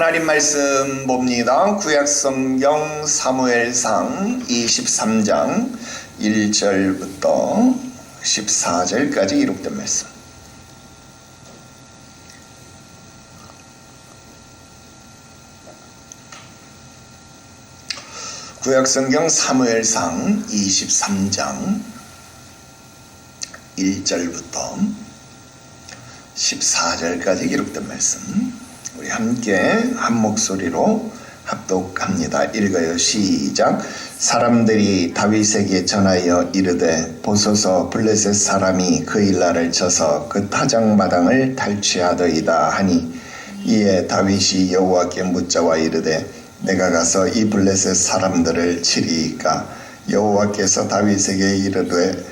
하나님 말씀 봅니다. 구약성경 사무엘상 23장 1절부터 14절까지 기록된 말씀. 구약성경 사무엘상 23장 1절부터 14절까지 기록된 말씀. 우리 함께 한 목소리로 합독합니다. 읽어요. 시작. 사람들이 다윗에게 전하여 이르되 보소서 블레셋 사람이 그 일날을 쳐서 그 타작마당을 탈취하더이다 하니, 이에 다윗이 여호와께 묻자와 이르되 내가 가서 이 블레셋 사람들을 치리이까? 여호와께서 다윗에게 이르되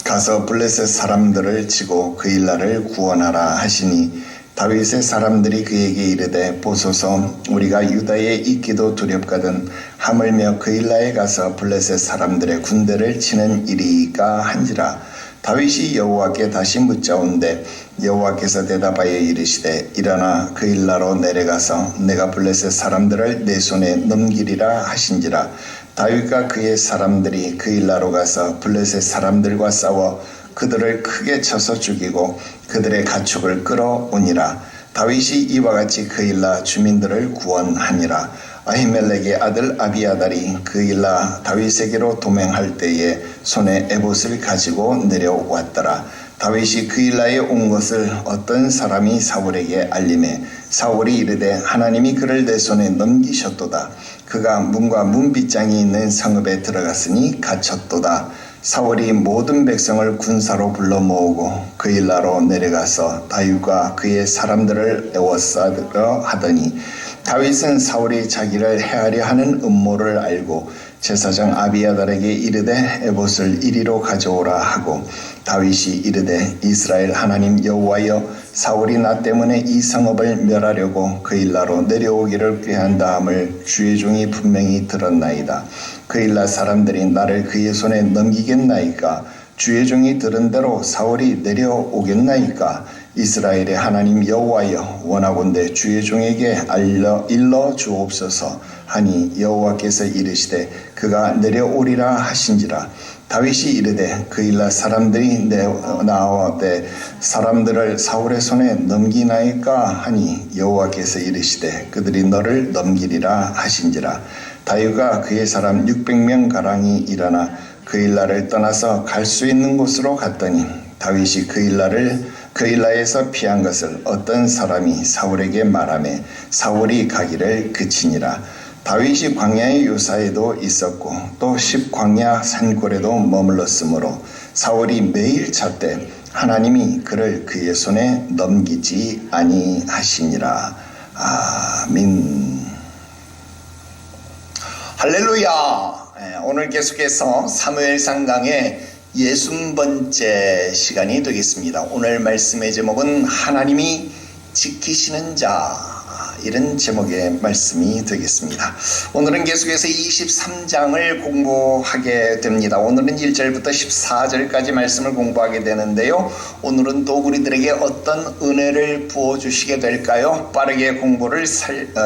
가서 블레셋 사람들을 치고 그 일날을 구원하라 하시니, 다윗의 사람들이 그에게 이르되 보소서 우리가 유다에 있기도 두렵거든 하물며 그 일날에 가서 블레셋 사람들의 군대를 치는 일이이까 한지라. 다윗이 여호와께 다시 묻자온데 여호와께서 대답하여 이르시되 일어나 그 일나로 내려가서 내가 블레셋 사람들을 내 손에 넘기리라 하신지라. 다윗과 그의 사람들이 그 일나로 가서 블레셋 사람들과 싸워 그들을 크게 쳐서 죽이고 그들의 가축을 끌어오니라. 다윗이 이와 같이 그 일나 주민들을 구원하니라. 아히멜렉의 아들 아비아달이 그 일나 다윗에게로 도맹할 때에 손에 에봇을 가지고 내려왔더라. 다윗이 그 일나에 온 것을 어떤 사람이 사울에게 알림해 사울이 이르되 하나님이 그를 내 손에 넘기셨도다. 그가 문과 문빗장이 있는 성읍에 들어갔으니 갇혔도다. 사울이 모든 백성을 군사로 불러 모으고 그 일나로 내려가서 다윗과 그의 사람들을 에워싸려 하더니, 다윗은 사울이 자기를 해하려 하는 음모를 알고 제사장 아비아달에게 이르되 에봇을 이리로 가져오라 하고, 다윗이 이르되 이스라엘 하나님 여호와여, 사울이 나 때문에 이 성읍을 멸하려고 그 일나로 내려오기를 꾀한다함을 주의 종이 분명히 들었나이다. 그 일나 사람들이 나를 그의 손에 넘기겠나이까? 주의 종이 들은 대로 사울이 내려오겠나이까? 이스라엘의 하나님 여호와여, 원하건대 주의 종에게 일러 주옵소서 하니, 여호와께서 이르시되 그가 내려오리라 하신지라. 다윗이 이르되 그 일날 사람들이 나와되 사람들을 사울의 손에 넘기나이까 하니, 여호와께서 이르시되 그들이 너를 넘기리라 하신지라. 다윗과 그의 사람 600명 가량이 일어나 그 일날을 떠나서 갈 수 있는 곳으로 갔더니, 다윗이 그 일날에서 피한 것을 어떤 사람이 사울에게 말하매 사울이 가기를 그치니라. 다윗이 광야의 요사에도 있었고 또 십광야 산골에도 머물렀으므로 사울이 매일 찾되 하나님이 그를 그의 손에 넘기지 아니하시니라. 아멘. 할렐루야. 오늘 계속해서 사무엘상 강의 60번째 시간이 되겠습니다. 오늘 말씀의 제목은 하나님이 지키시는 자, 이런 제목의 말씀이 되겠습니다. 오늘은 계속해서 23장을 공부하게 됩니다. 오늘은 1절부터 14절까지 말씀을 공부하게 되는데요. 오늘은 또 우리들에게 어떤 은혜를 부어주시게 될까요? 빠르게 공부를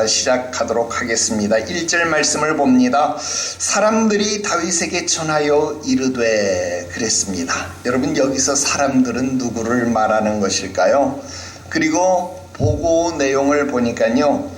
시작하도록 하겠습니다. 1절 말씀을 봅니다. 사람들이 다윗에게 전하여 이르되 그랬습니다. 여러분, 여기서 사람들은 누구를 말하는 것일까요? 그리고 보고 내용을 보니까요,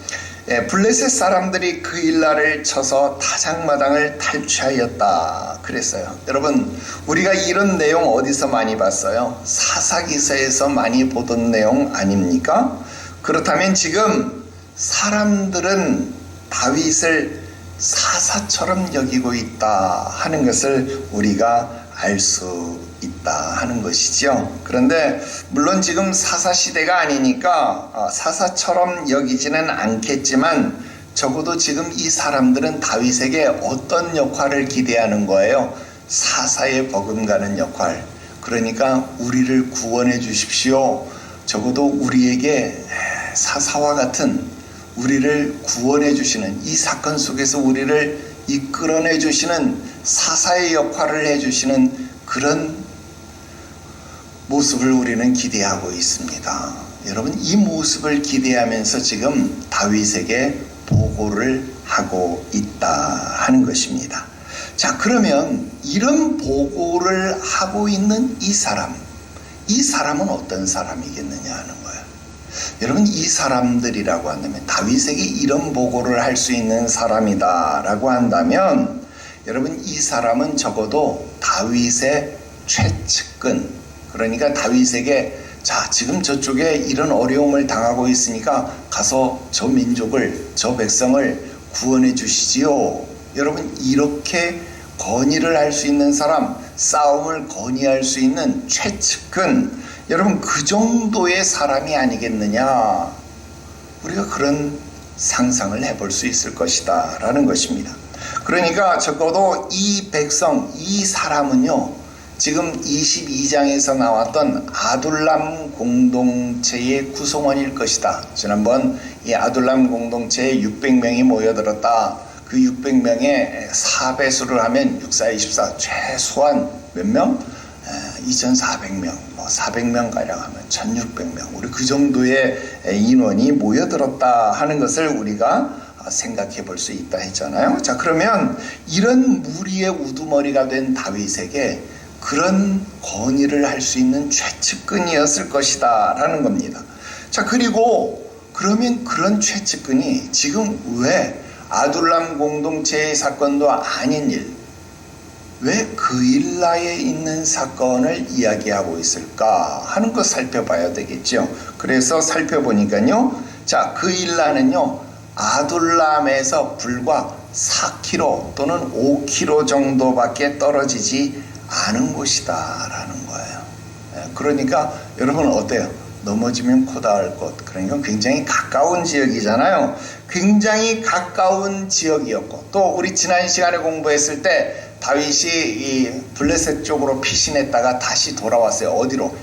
블레셋 사람들이 그 일날을 쳐서 타작마당을 탈취하였다 그랬어요. 여러분, 우리가 이런 내용 어디서 많이 봤어요? 사사기서에서 많이 보던 내용 아닙니까? 그렇다면 지금 사람들은 다윗을 사사처럼 여기고 있다 하는 것을 우리가 알 수 있다 하는 것이죠. 그런데 물론 지금 사사시대가 아니니까 사사처럼 여기지는 않겠지만, 적어도 지금 이 사람들은 다윗에게 어떤 역할을 기대하는 거예요? 사사에 버금가는 역할. 그러니까 우리를 구원해 주십시오. 적어도 우리에게 사사와 같은, 우리를 구원해 주시는, 이 사건 속에서 우리를 이끌어내 주시는 사사의 역할을 해주시는 그런 모습을 우리는 기대하고 있습니다. 여러분 이 모습을 기대하면서 지금 다윗에게 보고를 하고 있다 하는 것입니다. 자, 그러면 이런 보고를 하고 있는 이 사람은 어떤 사람이겠느냐 하는 거예요. 여러분 이 사람들이라고 한다면 다윗에게 이런 보고를 할 수 있는 사람이다라고 한다면 여러분 이 사람은 적어도 다윗의 최측근, 그러니까 다윗에게 자, 지금 저쪽에 이런 어려움을 당하고 있으니까 가서 저 민족을, 저 백성을 구원해 주시지요. 여러분 이렇게 건의를 할 수 있는 사람, 싸움을 건의할 수 있는 최측근, 여러분 그 정도의 사람이 아니겠느냐, 우리가 그런 상상을 해볼 수 있을 것이다 라는 것입니다. 그러니까 적어도 이 백성, 이 사람은요, 지금 22장에서 나왔던 아둘람 공동체의 구성원일 것이다. 지난번 이 아둘람 공동체에 600명이 모여들었다. 그 600명의 4배수를 하면 6, 4, 24 최소한 몇 명? 2400명, 400명가량 하면 1600명. 우리 그 정도의 인원이 모여들었다 하는 것을 우리가 생각해 볼 수 있다 했잖아요. 자, 그러면 이런 무리의 우두머리가 된 다윗에게 그런 건의를 할 수 있는 최측근이었을 것이다 라는 겁니다. 자, 그리고 그러면 그런 최측근이 지금 왜 아둘람 공동체의 사건도 아닌 일, 왜 그일라에 있는 사건을 이야기하고 있을까 하는 것 살펴봐야 되겠죠. 그래서 살펴보니까요, 자, 그일라는요 아둘람에서 불과 4km 또는 5km 정도밖에 떨어지지 않은 곳이다 라는 거예요. 그러니까 여러분 어때요? 넘어지면 코 닿을 곳, 그러니까 굉장히 가까운 지역이잖아요. 굉장히 가까운 지역이었고, 또 우리 지난 시간에 공부했을 때 다윗이 이 블레셋 쪽으로 피신했다가 다시 돌아왔어요. 어디로?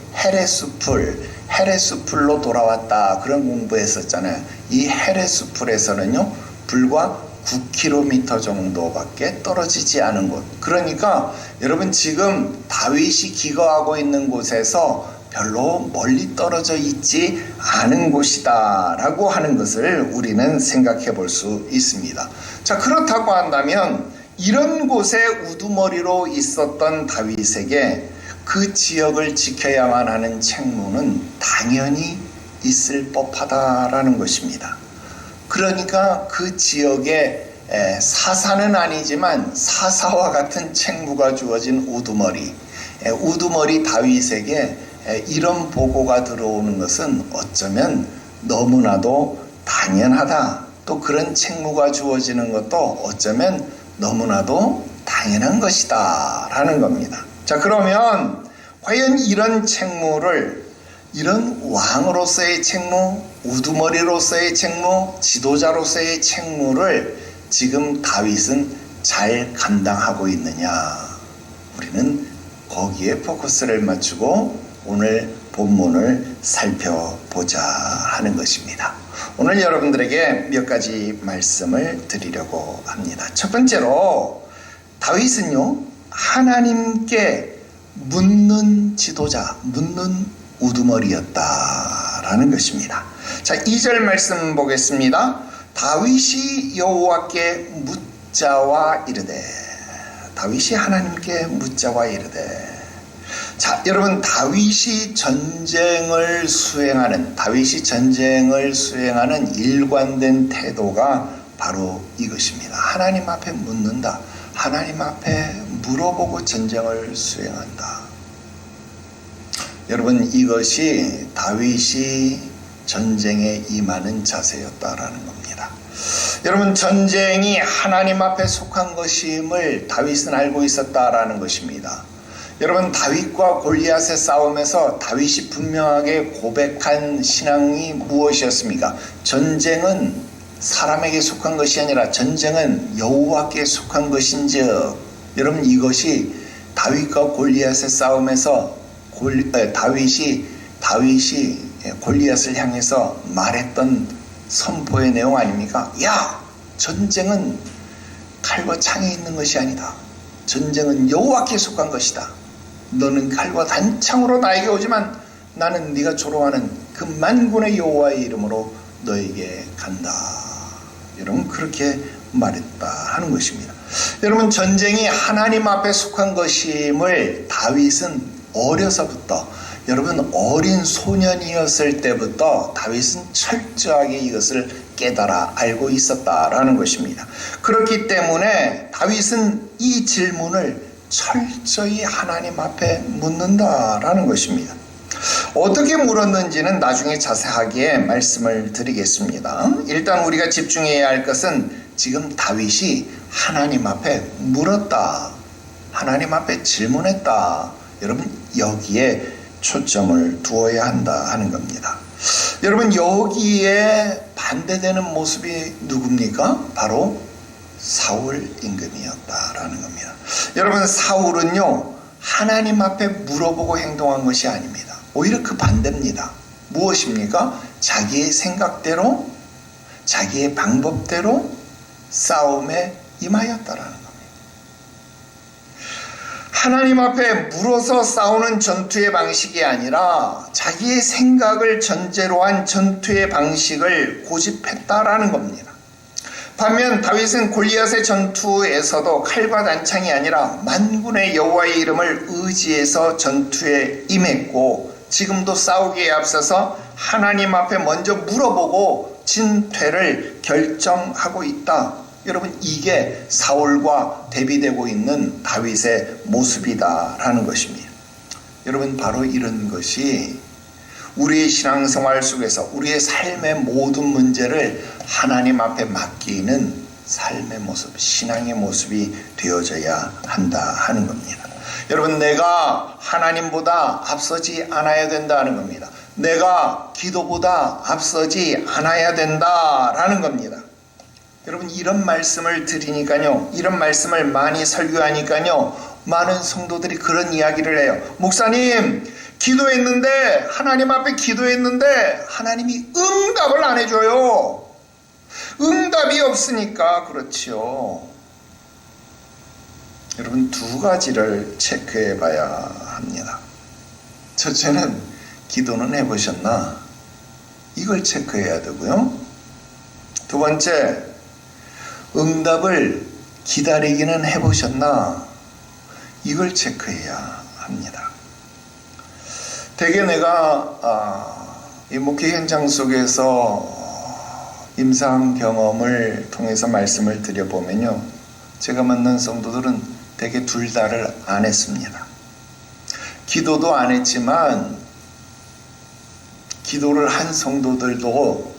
헤레스풀로 돌아왔다, 그런 공부했었잖아요. 이 헤레스풀에서는요 불과 9km 정도밖에 떨어지지 않은 곳. 그러니까 여러분 지금 다윗이 기거하고 있는 곳에서 별로 멀리 떨어져 있지 않은 곳이다 라고 하는 것을 우리는 생각해 볼 수 있습니다. 자, 그렇다고 한다면 이런 곳에 우두머리로 있었던 다윗에게 그 지역을 지켜야만 하는 책무는 당연히 있을 법하다라는 것입니다. 그러니까 그 지역에 사사는 아니지만 사사와 같은 책무가 주어진 우두머리 다윗에게 이런 보고가 들어오는 것은 어쩌면 너무나도 당연하다. 또 그런 책무가 주어지는 것도 어쩌면 너무나도 당연한 것이다 라는 겁니다. 자, 그러면 과연 이런 책무를, 이런 왕으로서의 책무, 우두머리로서의 책무, 지도자로서의 책무를 지금 다윗은 잘 감당하고 있느냐, 우리는 거기에 포커스를 맞추고 오늘 본문을 살펴보자 하는 것입니다. 오늘 여러분들에게 몇 가지 말씀을 드리려고 합니다. 첫 번째로 다윗은요 하나님께 묻는 지도자, 묻는 우두머리였다라는 것입니다. 자, 2절 말씀 보겠습니다. 다윗이 여호와께 묻자와 이르되, 다윗이 하나님께 묻자와 이르되. 자, 여러분 다윗이 전쟁을 수행하는 일관된 태도가 바로 이것입니다. 하나님 앞에 묻는다. 하나님 앞에 물어보고 전쟁을 수행한다. 여러분 이것이 다윗이 전쟁에 임하는 자세였다라는 겁니다. 여러분 전쟁이 하나님 앞에 속한 것임을 다윗은 알고 있었다라는 것입니다. 여러분 다윗과 골리앗의 싸움에서 다윗이 분명하게 고백한 신앙이 무엇이었습니까? 전쟁은 사람에게 속한 것이 아니라 전쟁은 여호와께 속한 것인즉, 여러분 이것이 다윗과 골리앗의 싸움에서 다윗이 골리앗을 향해서 말했던 선포의 내용 아닙니까? 야, 전쟁은 칼과 창에 있는 것이 아니다. 전쟁은 여호와께 속한 것이다. 너는 칼과 단창으로 나에게 오지만 나는 네가 조롱하는 그 만군의 여호와의 이름으로 너에게 간다. 여러분 그렇게 말했다 하는 것입니다. 여러분 전쟁이 하나님 앞에 속한 것임을 다윗은 어려서부터, 여러분 어린 소년이었을 때부터 다윗은 철저하게 이것을 깨달아 알고 있었다라는 것입니다. 그렇기 때문에 다윗은 이 질문을 철저히 하나님 앞에 묻는다라는 것입니다. 어떻게 물었는지는 나중에 자세하게 말씀을 드리겠습니다. 일단 우리가 집중해야 할 것은 지금 다윗이 하나님 앞에 물었다, 하나님 앞에 질문했다. 여러분 여기에 초점을 두어야 한다 하는 겁니다. 여러분 여기에 반대되는 모습이 누굽니까? 바로 사울 임금이었다라는 겁니다. 여러분 사울은요 하나님 앞에 물어보고 행동한 것이 아닙니다. 오히려 그 반대입니다. 무엇입니까? 자기의 생각대로, 자기의 방법대로 싸움에 임하였다라는 겁니다. 하나님 앞에 물어서 싸우는 전투의 방식이 아니라 자기의 생각을 전제로 한 전투의 방식을 고집했다라는 겁니다. 반면 다윗은 골리앗의 전투에서도 칼과 단창이 아니라 만군의 여호와의 이름을 의지해서 전투에 임했고, 지금도 싸우기에 앞서서 하나님 앞에 먼저 물어보고 진퇴를 결정하고 있다. 여러분 이게 사울과 대비되고 있는 다윗의 모습이다라는 것입니다. 여러분 바로 이런 것이 우리의 신앙생활 속에서 우리의 삶의 모든 문제를 하나님 앞에 맡기는 삶의 모습, 신앙의 모습이 되어져야 한다 하는 겁니다. 여러분 내가 하나님보다 앞서지 않아야 된다는 겁니다. 내가 기도보다 앞서지 않아야 된다라는 겁니다. 여러분 이런 말씀을 드리니까요, 이런 말씀을 많이 설교하니까요, 많은 성도들이 그런 이야기를 해요. 목사님 기도했는데, 하나님 앞에 기도했는데 하나님이 응답을 안 해줘요. 응답이 없으니까 그렇지요. 여러분 두 가지를 체크해 봐야 합니다. 첫째는 기도는 해보셨나? 이걸 체크해야 되고요. 두 번째, 응답을 기다리기는 해보셨나? 이걸 체크해야 합니다. 대개 내가 이 목회 현장 속에서 임상 경험을 통해서 말씀을 드려보면요, 제가 만난 성도들은 대개 둘 다를 안 했습니다. 기도도 안 했지만 기도를 한 성도들도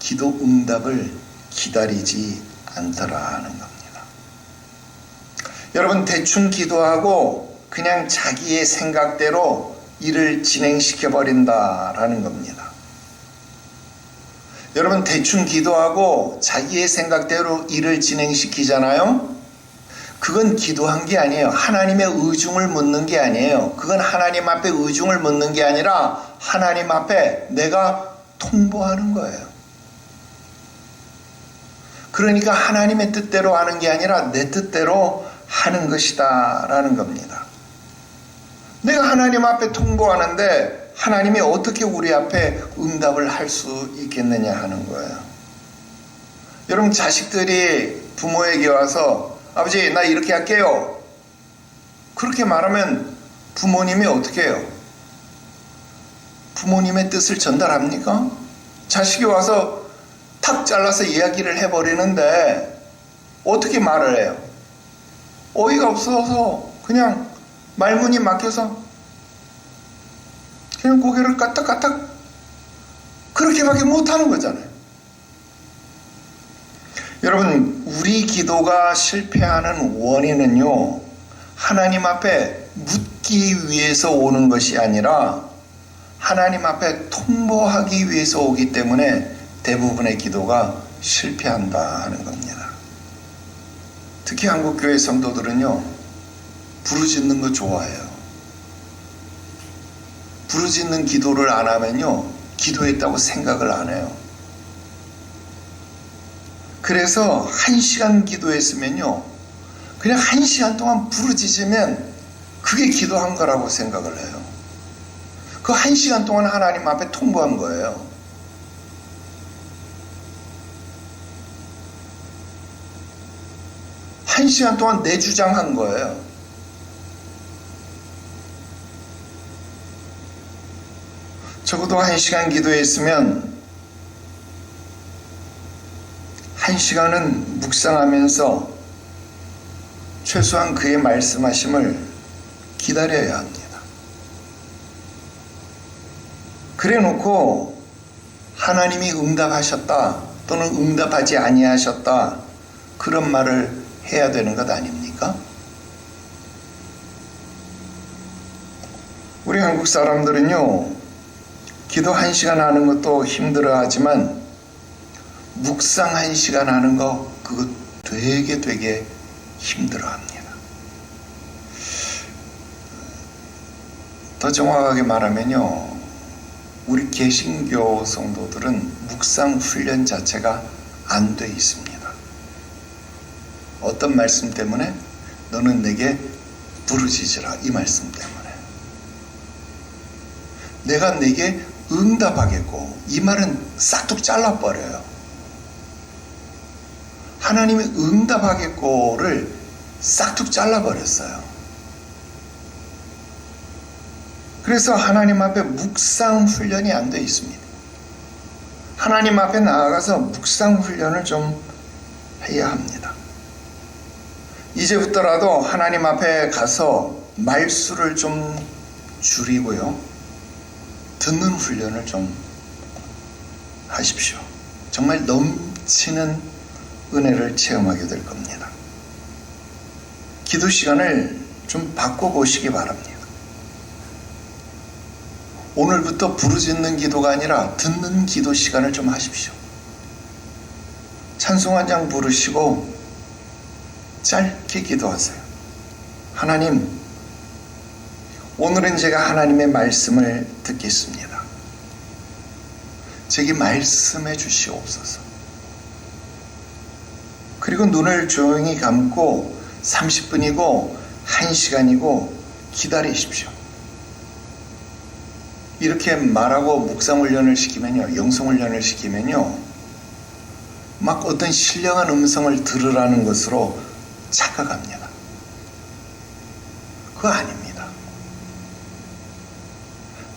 기도 응답을 기다리지 않더라는 겁니다. 여러분 대충 기도하고 그냥 자기의 생각대로 일을 진행시켜 버린다라는 겁니다. 여러분 대충 기도하고 자기의 생각대로 일을 진행시키잖아요. 그건 기도한 게 아니에요. 하나님의 의중을 묻는 게 아니에요. 그건 하나님 앞에 의중을 묻는 게 아니라 하나님 앞에 내가 통보하는 거예요. 그러니까 하나님의 뜻대로 하는 게 아니라 내 뜻대로 하는 것이다 라는 겁니다. 내가 하나님 앞에 통보하는데 하나님이 어떻게 우리 앞에 응답을 할 수 있겠느냐 하는 거예요. 여러분 자식들이 부모에게 와서 아버지 나 이렇게 할게요, 그렇게 말하면 부모님이 어떻게 해요? 부모님의 뜻을 전달합니까? 자식이 와서 탁 잘라서 이야기를 해버리는데 어떻게 말을 해요? 어이가 없어서 그냥 말문이 막혀서 그냥 고개를 까딱까딱 그렇게밖에 못하는 거잖아요. 여러분 우리 기도가 실패하는 원인은요, 하나님 앞에 묻기 위해서 오는 것이 아니라 하나님 앞에 통보하기 위해서 오기 때문에 대부분의 기도가 실패한다 하는 겁니다. 특히 한국교회 성도들은요, 부르짖는 거 좋아해요. 부르짖는 기도를 안 하면요, 기도했다고 생각을 안 해요. 그래서 1시간 기도했으면요, 그냥 1시간 동안 부르짖으면 그게 기도한 거라고 생각을 해요. 그 1시간 동안 하나님 앞에 통보한 거예요. 한 시간 동안 내주장한 거예요. 적어도 1시간 기도했으면 1시간은 묵상하면서 최소한 그의 말씀하심을 기다려야 합니다. 그래 놓고 하나님이 응답하셨다 또는 응답하지 아니하셨다 그런 말을 해야 되는 것 아닙니까? 우리 한국 사람들은요, 기도 1시간 하는 것도 힘들어 하지만 묵상 1시간 하는 거 그거 되게 힘들어 합니다. 더 정확하게 말하면요, 우리 개신교 성도들은 묵상 훈련 자체가 안 돼 있습니다. 어떤 말씀 때문에? 너는 내게 부르짖으라, 이 말씀 때문에. 내가 내게 응답하겠고, 이 말은 싹둑 잘라버려요. 하나님이 응답하겠고를 싹둑 잘라버렸어요. 그래서 하나님 앞에 묵상 훈련이 안 돼 있습니다. 하나님 앞에 나아가서 묵상 훈련을 좀 해야 합니다. 이제부터라도 하나님 앞에 가서 말수를 좀 줄이고요, 듣는 훈련을 좀 하십시오. 정말 넘치는 은혜를 체험하게 될 겁니다. 기도 시간을 좀 바꿔보시기 바랍니다. 오늘부터 부르짖는 기도가 아니라 듣는 기도 시간을 좀 하십시오. 찬송 한 장 부르시고 짧게 기도하세요. 하나님, 오늘은 제가 하나님의 말씀을 듣겠습니다. 제게 말씀해 주시옵소서. 그리고 눈을 조용히 감고 30분이고 1시간이고 기다리십시오. 이렇게 말하고 묵상훈련을 시키면요, 영성훈련을 시키면요, 막 어떤 신령한 음성을 들으라는 것으로 착각합니다. 그거 아닙니다.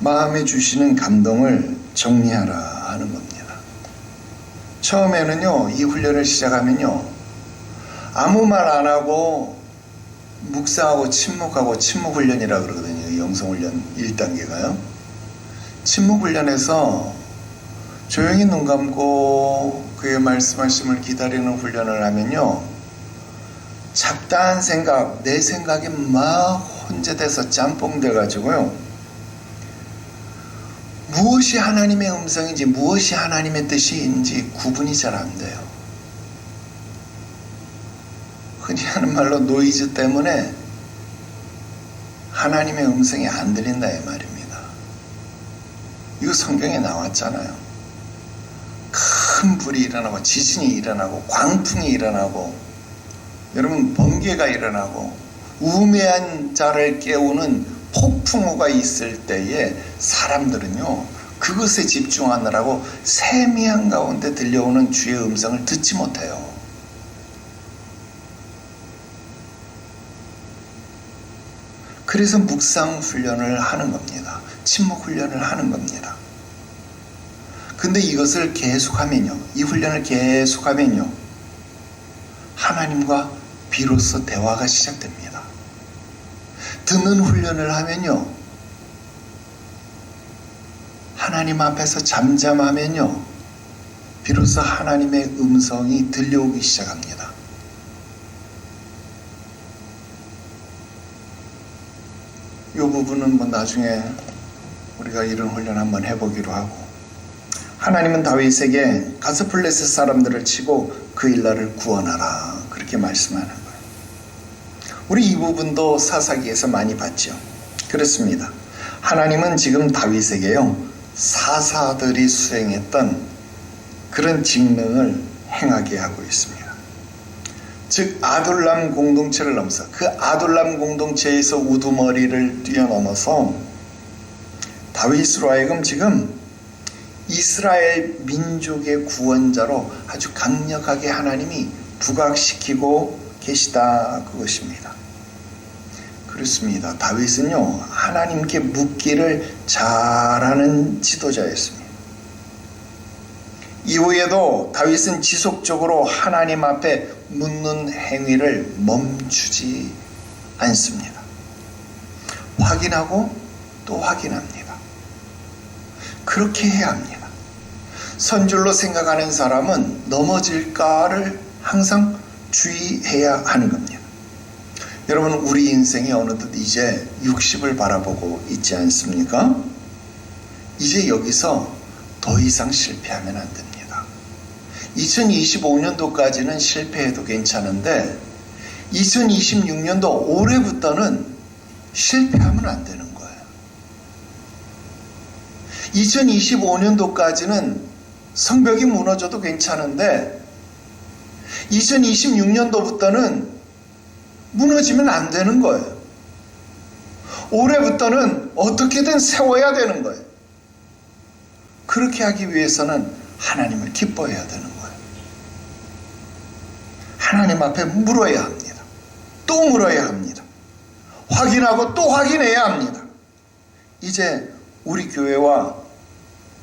마음에 주시는 감동을 정리하라 하는 겁니다. 처음에는요, 이 훈련을 시작하면요, 아무 말 안 하고 묵상하고 침묵하고, 침묵훈련이라 그러거든요. 영성훈련 1단계가요. 침묵훈련에서 조용히 눈 감고 그의 말씀하심을 기다리는 훈련을 하면요, 잡다한 생각, 내 생각이 막 혼재돼서 짬뽕 돼가지고요, 무엇이 하나님의 음성인지 무엇이 하나님의 뜻인지 구분이 잘 안 돼요. 흔히 하는 말로 노이즈 때문에 하나님의 음성이 안 들린다 이 말입니다. 이거 성경에 나왔잖아요. 큰 불이 일어나고 지진이 일어나고 광풍이 일어나고, 여러분, 번개가 일어나고 우매한 자를 깨우는 폭풍우가 있을 때에 사람들은요, 그것에 집중하느라고 세미한 가운데 들려오는 주의 음성을 듣지 못해요. 그래서 묵상 훈련을 하는 겁니다. 침묵 훈련을 하는 겁니다. 근데 이것을 계속하면요, 이 훈련을 계속하면요, 하나님과 비로소 대화가 시작됩니다. 듣는 훈련을 하면요, 하나님 앞에서 잠잠하면요, 비로소 하나님의 음성이 들려오기 시작합니다. 이 부분은 뭐 나중에 우리가 이런 훈련 한번 해보기로 하고, 하나님은 다윗에게 가서 블레셋 사람들을 치고 그 일날을 구원하라, 그렇게 말씀하는 거예요. 우리 이 부분도 사사기에서 많이 봤죠. 그렇습니다. 하나님은 지금 다윗에게요, 사사들이 수행했던 그런 직능을 행하게 하고 있습니다. 즉 아둘람 공동체를 넘어서, 그 아둘람 공동체에서 우두머리를 뛰어넘어서 다윗으로 하여금 지금 이스라엘 민족의 구원자로 아주 강력하게 하나님이 부각시키고 계시다, 그것입니다. 그렇습니다. 다윗은요, 하나님께 묻기를 잘하는 지도자였습니다. 이후에도 다윗은 지속적으로 하나님 앞에 묻는 행위를 멈추지 않습니다. 확인하고 또 확인합니다. 그렇게 해야 합니다. 선줄로 생각하는 사람은 넘어질까를 항상 주의해야 하는 겁니다. 여러분, 우리 인생이 어느덧 이제 60을 바라보고 있지 않습니까? 이제 여기서 더 이상 실패하면 안 됩니다. 2025년도까지는 실패해도 괜찮은데 2026년도 올해부터는 실패하면 안 되는 거예요. 2025년도까지는 성벽이 무너져도 괜찮은데 2026년도부터는 무너지면 안 되는 거예요. 올해부터는 어떻게든 세워야 되는 거예요. 그렇게 하기 위해서는 하나님을 기뻐해야 되는 거예요. 하나님 앞에 물어야 합니다. 또 물어야 합니다. 확인하고 또 확인해야 합니다. 이제 우리 교회와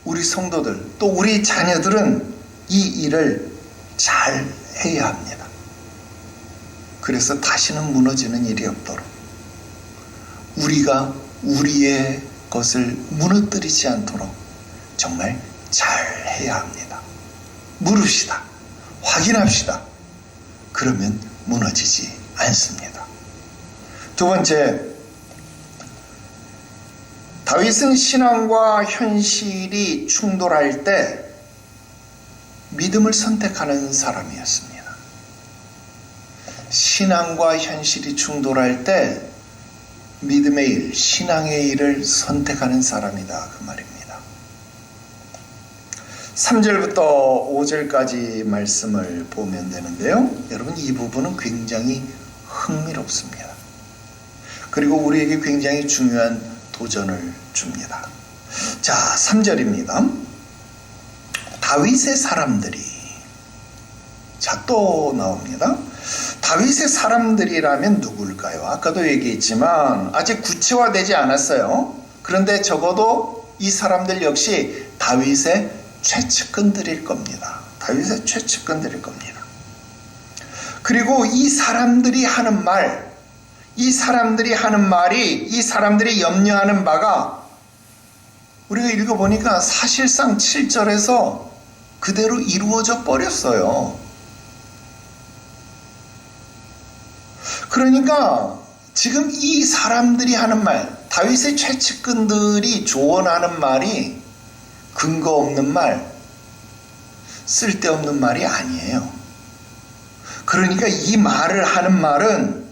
우리 성도들, 또 우리 자녀들은 이 일을 잘 해야 합니다. 그래서 다시는 무너지는 일이 없도록 우리가 우리의 것을 무너뜨리지 않도록 정말 잘 해야 합니다. 물읍시다. 확인합시다. 그러면 무너지지 않습니다. 두 번째, 다윗은 신앙과 현실이 충돌할 때 믿음을 선택하는 사람이었습니다. 신앙과 현실이 충돌할 때 믿음의 일, 신앙의 일을 선택하는 사람이다, 그 말입니다. 3절부터 5절까지 말씀을 보면 되는데요, 여러분, 이 부분은 굉장히 흥미롭습니다. 그리고 우리에게 굉장히 중요한 도전을 줍니다. 자, 3절입니다. 다윗의 사람들이, 자, 또 나옵니다. 다윗의 사람들이라면 누굴까요? 아까도 얘기했지만 아직 구체화되지 않았어요. 그런데 적어도 이 사람들 역시 다윗의 최측근들일 겁니다. 다윗의 최측근들일 겁니다. 그리고 이 사람들이 하는 말, 이 사람들이 하는 말이, 이 사람들이 염려하는 바가 우리가 읽어보니까 사실상 7절에서 그대로 이루어져 버렸어요. 그러니까 지금 이 사람들이 하는 말, 다윗의 최측근들이 조언하는 말이 근거 없는 말, 쓸데없는 말이 아니에요. 그러니까 이 말을 하는 말은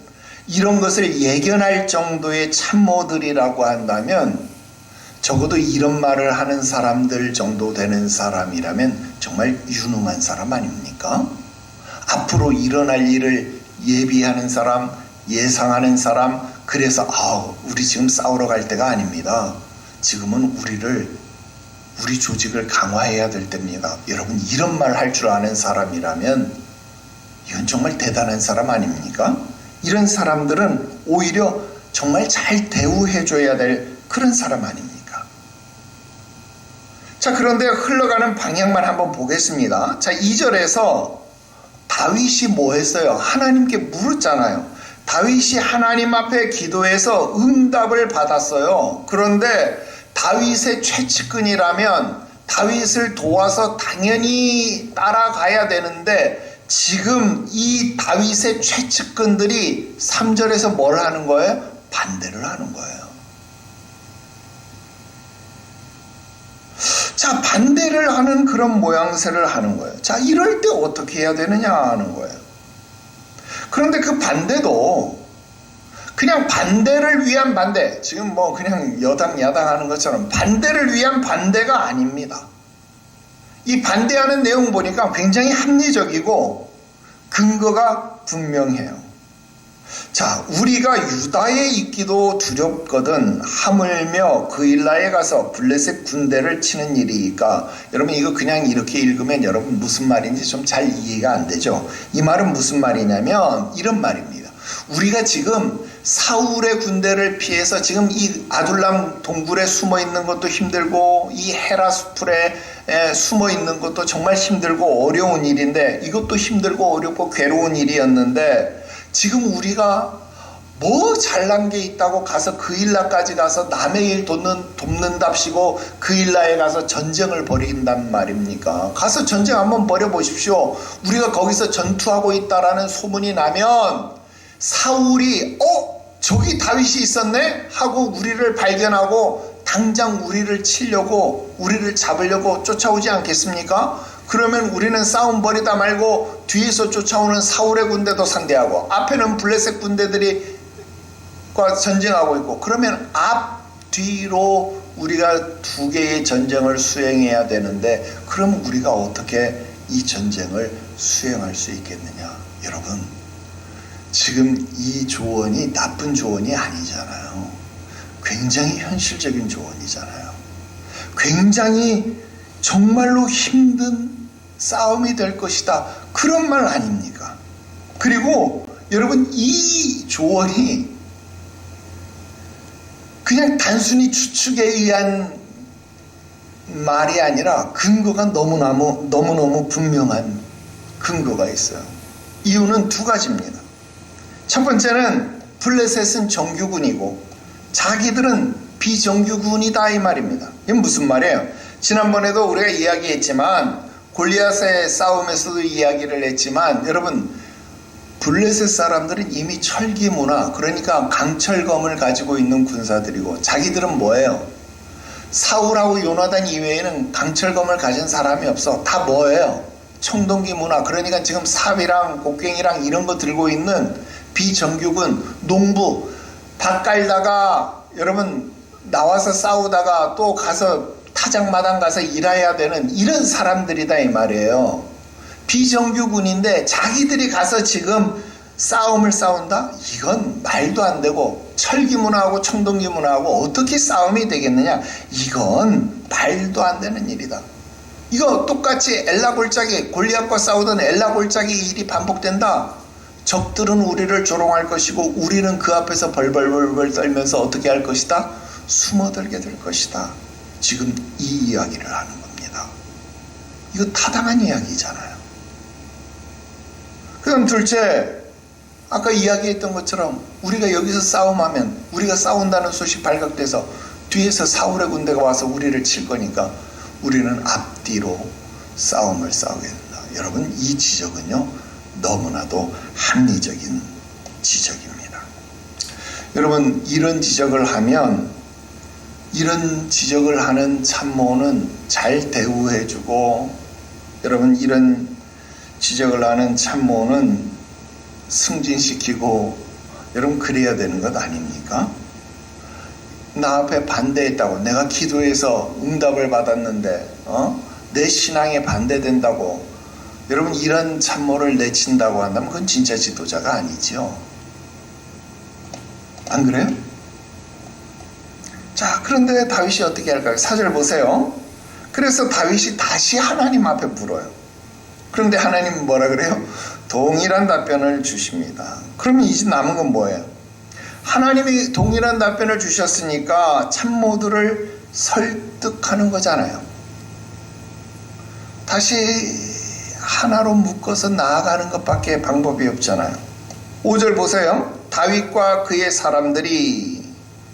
이런 것을 예견할 정도의 참모들이라고 한다면 적어도 이런 말을 하는 사람들 정도 되는 사람이라면 정말 유능한 사람 아닙니까? 앞으로 일어날 일을 예비하는 사람, 예상하는 사람, 그래서 우리 지금 싸우러 갈 때가 아닙니다. 지금은 우리 조직을 강화해야 될 때입니다. 여러분, 이런 말 할 줄 아는 사람이라면 이건 정말 대단한 사람 아닙니까? 이런 사람들은 오히려 정말 잘 대우해줘야 될 그런 사람 아닙니까? 자, 그런데 흘러가는 방향만 한번 보겠습니다. 자, 2절에서 다윗이 뭐 했어요? 하나님께 물었잖아요. 다윗이 하나님 앞에 기도해서 응답을 받았어요. 그런데 다윗의 최측근이라면 다윗을 도와서 당연히 따라가야 되는데 지금 이 다윗의 최측근들이 3절에서 뭘 하는 거예요? 반대를 하는 거예요. 자, 반대를 하는 그런 모양새를 하는 거예요. 자, 이럴 때 어떻게 해야 되느냐 하는 거예요. 그런데 그 반대도 그냥 반대를 위한 반대, 지금 뭐 그냥 여당 야당 하는 것처럼 반대를 위한 반대가 아닙니다. 이 반대하는 내용 보니까 굉장히 합리적이고 근거가 분명해요. 자, 우리가 유다에 있기도 두렵거든 하물며 그일라에 가서 블레셋 군대를 치는 일이니까. 여러분 이거 그냥 이렇게 읽으면 여러분 무슨 말인지 좀 잘 이해가 안 되죠. 이 말은 무슨 말이냐면 이런 말입니다. 우리가 지금 사울의 군대를 피해서 지금 이 아둘람 동굴에 숨어 있는 것도 힘들고 이 헤라 수풀에 숨어 있는 것도 정말 힘들고 어려운 일인데, 이것도 힘들고 어렵고 괴로운 일이었는데, 지금 우리가 뭐 잘난 게 있다고 가서 그일라까지 가서 남의 일 돕는답시고 그일라에 가서 전쟁을 벌인단 말입니까? 가서 전쟁 한번 벌여보십시오. 우리가 거기서 전투하고 있다라는 소문이 나면 사울이 저기 다윗이 있었네 하고 우리를 발견하고 당장 우리를 치려고, 우리를 잡으려고 쫓아오지 않겠습니까? 그러면 우리는 싸움 벌이다 말고 뒤에서 쫓아오는 사울의 군대도 상대하고 앞에는 블레셋 군대들이 전쟁하고 있고, 그러면 앞뒤로 우리가 두 개의 전쟁을 수행해야 되는데, 그럼 우리가 어떻게 이 전쟁을 수행할 수 있겠느냐? 여러분, 지금 이 조언이 나쁜 조언이 아니잖아요. 굉장히 현실적인 조언이잖아요. 굉장히 정말로 힘든 싸움이 될 것이다, 그런 말 아닙니까? 그리고 여러분, 이 조언이 그냥 단순히 추측에 의한 말이 아니라 근거가 너무너무 분명한 근거가 있어요. 이유는 두 가지입니다. 첫 번째는 블레셋은 정규군이고 자기들은 비정규군이다, 이 말입니다. 이건 무슨 말이에요? 지난번에도 우리가 이야기했지만, 골리앗의 싸움에서도 이야기를 했지만, 여러분 블레셋 사람들은 이미 철기 문화, 그러니까 강철검을 가지고 있는 군사들이고, 자기들은 뭐예요? 사울하고 요나단 이외에는 강철검을 가진 사람이 없어. 다 뭐예요? 청동기 문화, 그러니까 지금 삽이랑 곡괭이랑 이런 거 들고 있는 비정규군, 농부, 밭 깔다가 여러분 나와서 싸우다가 또 가서 타작마당 가서 일해야 되는 이런 사람들이다, 이 말이에요. 비정규군인데 자기들이 가서 지금 싸움을 싸운다? 이건 말도 안 되고, 철기문화하고 청동기문화하고 어떻게 싸움이 되겠느냐? 이건 말도 안 되는 일이다. 이거 똑같이 엘라골짜기, 골리앗과 싸우던 엘라골짜기 일이 반복된다. 적들은 우리를 조롱할 것이고 우리는 그 앞에서 벌벌벌 떨면서 어떻게 할 것이다? 숨어들게 될 것이다. 지금 이 이야기를 하는 겁니다. 이거 타당한 이야기잖아요. 그다음 둘째, 아까 이야기했던 것처럼 우리가 여기서 싸움하면, 우리가 싸운다는 소식 발각돼서 뒤에서 사울의 군대가 와서 우리를 칠 거니까 우리는 앞뒤로 싸움을 싸우게 된다. 여러분, 이 지적은요 너무나도 합리적인 지적입니다. 여러분, 이런 지적을 하면, 이런 지적을 하는 참모는 잘 대우해주고, 여러분 이런 지적을 하는 참모는 승진시키고, 여러분 그래야 되는 것 아닙니까? 나 앞에 반대했다고, 내가 기도해서 응답을 받았는데 내 신앙에 반대된다고 여러분 이런 참모를 내친다고 한다면 그건 진짜 지도자가 아니죠. 안 그래요? 자, 그런데 다윗이 어떻게 할까요? 4절 보세요. 그래서 다윗이 다시 하나님 앞에 물어요. 그런데 하나님은 뭐라 그래요? 동일한 답변을 주십니다. 그러면 이제 남은 건 뭐예요? 하나님이 동일한 답변을 주셨으니까 참모들을 설득하는 거잖아요. 다시 하나로 묶어서 나아가는 것밖에 방법이 없잖아요. 5절 보세요. 다윗과 그의 사람들이,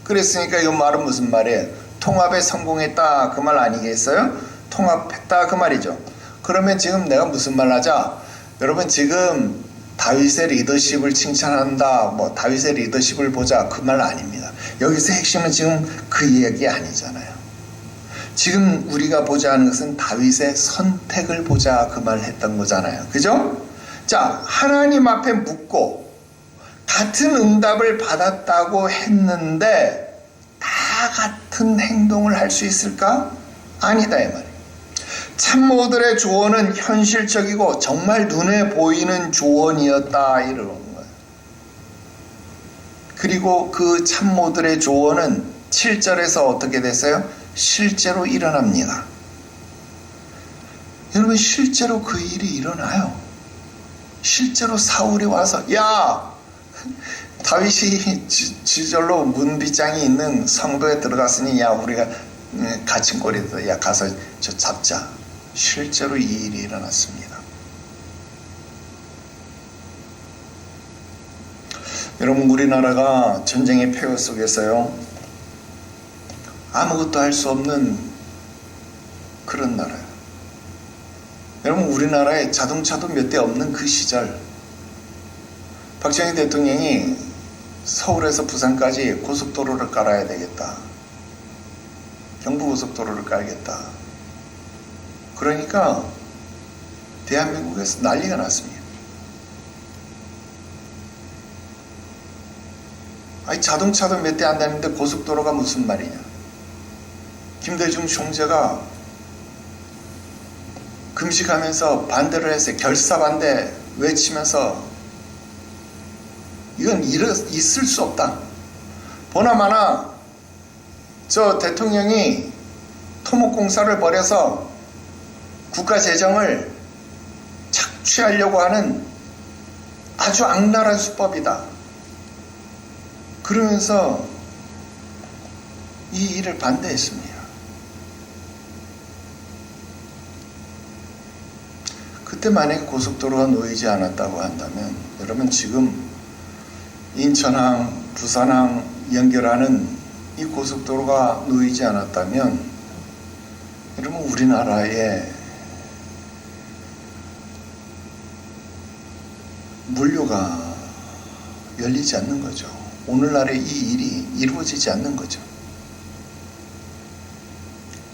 그랬으니까 이 말은 무슨 말이에요? 통합에 성공했다, 그 말 아니겠어요? 통합했다, 그 말이죠. 그러면 지금 내가 무슨 말 하자? 여러분 지금 다윗의 리더십을 칭찬한다, 다윗의 리더십을 보자, 그 말 아닙니다. 여기서 핵심은 지금 그 이야기 아니잖아요. 지금 우리가 보자 하는 것은 다윗의 선택을 보자, 그 말을 했던 거잖아요. 그죠? 자, 하나님 앞에 묻고 같은 응답을 받았다고 했는데 다 같은 행동을 할 수 있을까? 아니다, 이 말이에요. 참모들의 조언은 현실적이고 정말 눈에 보이는 조언이었다, 이러는 거예요. 그리고 그 참모들의 조언은 7절에서 어떻게 됐어요? 실제로 일어납니다. 여러분, 실제로 그 일이 일어나요. 실제로 사울이 와서, 야, 다윗이 지절로 문빗장이 있는 성도에 들어갔으니, 야, 우리가 갇힌 꼴이다. 야, 가서 저 잡자. 실제로 이 일이 일어났습니다. 여러분, 우리나라가 전쟁의 폐허 속에서요, 아무것도 할 수 없는 그런 나라예요. 여러분, 우리나라에 자동차도 몇 대 없는 그 시절, 박정희 대통령이 서울에서 부산까지 고속도로를 깔아야 되겠다. 경부고속도로를 깔겠다. 그러니까 대한민국에서 난리가 났습니다. 아니, 자동차도 몇 대 안 되는데 고속도로가 무슨 말이냐. 김대중 총재가 금식하면서 반대를 했어요. 결사반대 외치면서 이건 있을 수 없다. 보나마나 저 대통령이 토목공사를 벌여서 국가 재정을 착취하려고 하는 아주 악랄한 수법이다. 그러면서 이 일을 반대했습니다. 그때 만약에 고속도로가 놓이지 않았다고 한다면, 여러분, 지금 인천항, 부산항 연결하는 이 고속도로가 놓이지 않았다면, 여러분, 우리나라에 물류가 열리지 않는 거죠. 오늘날의 이 일이 이루어지지 않는 거죠.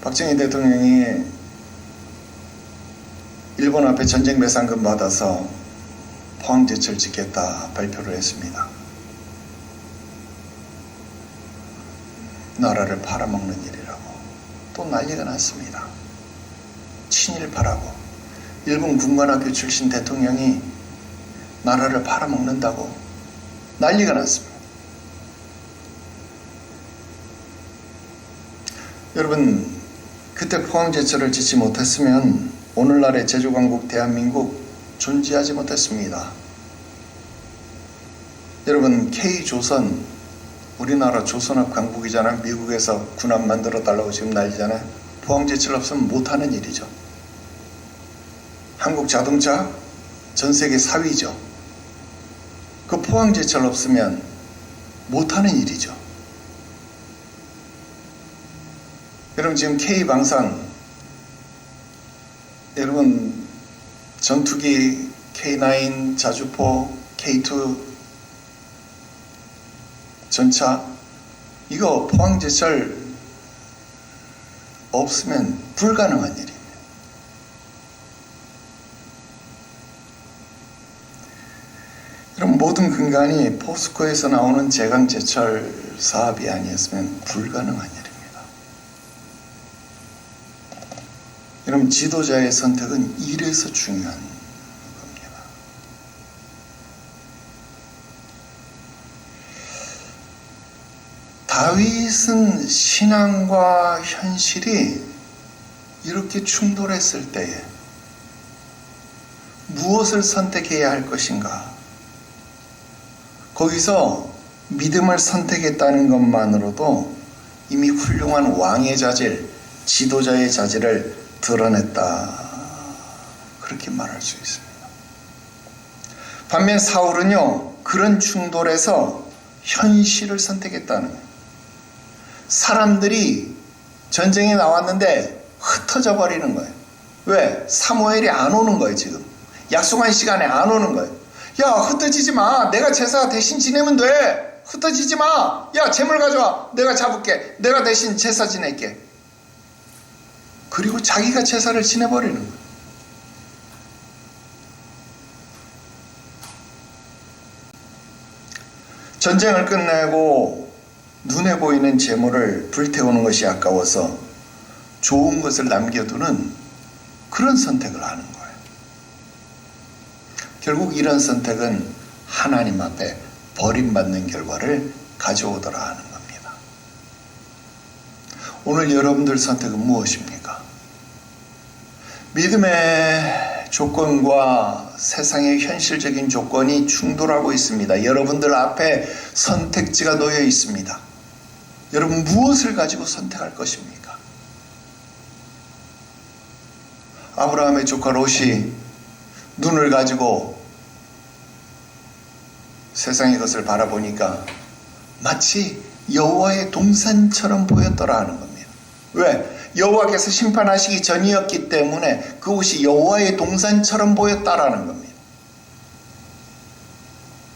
박정희 대통령이 일본 앞에 전쟁 배상금 받아서 포항제철 짓겠다 발표를 했습니다. 나라를 팔아먹는 일이라고 또 난리가 났습니다. 친일파라고. 일본 군관학교 출신 대통령이 나라를 팔아먹는다고 난리가 났습니다. 여러분, 그때 포항제철을 짓지 못했으면 오늘날의 제주강국 대한민국 존재하지 못했습니다. 여러분, K조선, 우리나라 조선업 강국이잖아요. 미국에서 군함 만들어 달라고 지금 난리잖아요. 포항제철 없으면 못하는 일이죠. 한국 자동차 전 세계 4위죠. 그 포항제철 없으면 못하는 일이죠. 여러분, 지금 K방산, 여러분, 전투기 K9 자주포, K2 전차, 이거 포항제철 없으면 불가능한 일입니다. 여러분, 모든 근간이 포스코에서 나오는 제강제철 사업이 아니었으면 불가능한 일입니다. 여러분, 지도자의 선택은 이래서 중요한 겁니다. 다윗은 신앙과 현실이 이렇게 충돌했을 때에 무엇을 선택해야 할 것인가? 거기서 믿음을 선택했다는 것만으로도 이미 훌륭한 왕의 자질, 지도자의 자질을 드러냈다. 그렇게 말할 수 있습니다. 반면 사울은요, 그런 충돌에서 현실을 선택했다는 거예요. 사람들이 전쟁에 나왔는데 흩어져 버리는 거예요. 왜? 사무엘이 안 오는 거예요. 지금 약속한 시간에 안 오는 거예요. 야, 흩어지지 마. 내가 제사 대신 지내면 돼. 흩어지지 마. 야, 재물 가져와. 내가 잡을게. 내가 대신 제사 지낼게. 그리고 자기가 제사를 지내버리는 거예요. 전쟁을 끝내고 눈에 보이는 재물을 불태우는 것이 아까워서 좋은 것을 남겨두는 그런 선택을 하는 거예요. 결국 이런 선택은 하나님 앞에 버림받는 결과를 가져오더라 하는 겁니다. 오늘 여러분들 선택은 무엇입니까? 믿음의 조건과 세상의 현실적인 조건이 충돌하고 있습니다. 여러분들 앞에 선택지가 놓여 있습니다. 여러분 무엇을 가지고 선택할 것입니까? 아브라함의 조카 롯이 눈을 가지고 세상의 것을 바라보니까 마치 여호와의 동산처럼 보였더라 하는 겁니다. 왜? 여호와께서 심판하시기 전이었기 때문에 그곳이 여호와의 동산처럼 보였다라는 겁니다.